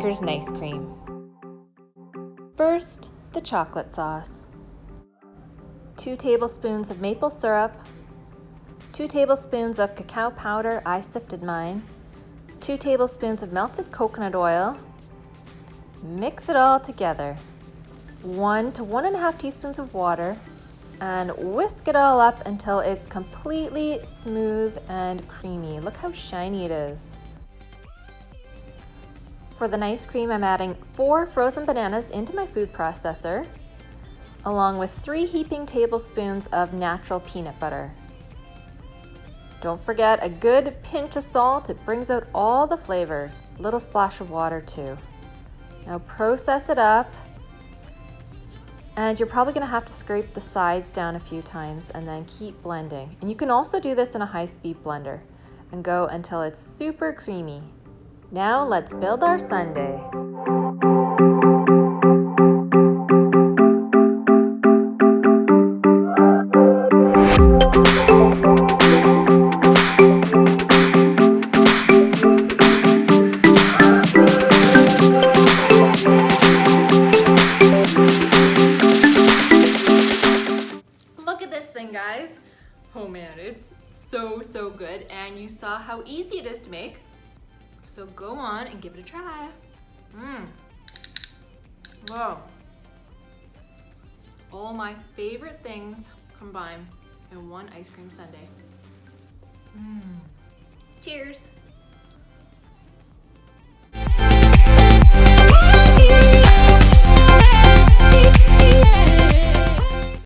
Snickers nice cream. First, the chocolate sauce. 2 tablespoons of maple syrup, 2 tablespoons of cacao powder, I sifted mine, 2 tablespoons of melted coconut oil. Mix it all together. 1 to 1.5 teaspoons of water, and whisk it all up until it's completely smooth and creamy. Look how shiny it is. For the nice cream, I'm adding 4 frozen bananas into my food processor, along with 3 heaping tablespoons of natural peanut butter. Don't forget a good pinch of salt. It brings out all the flavors. A little splash of water too. Now process it up, and you're probably going to have to scrape the sides down a few times and then keep blending. And you can also do this in a high-speed blender and go until it's super creamy. Now let's build our sundae. Look at this thing, guys. Oh man, it's so good, and you saw how easy it is to make. So go on and give it a try. Wow. All my favorite things combined in one ice cream sundae. Cheers.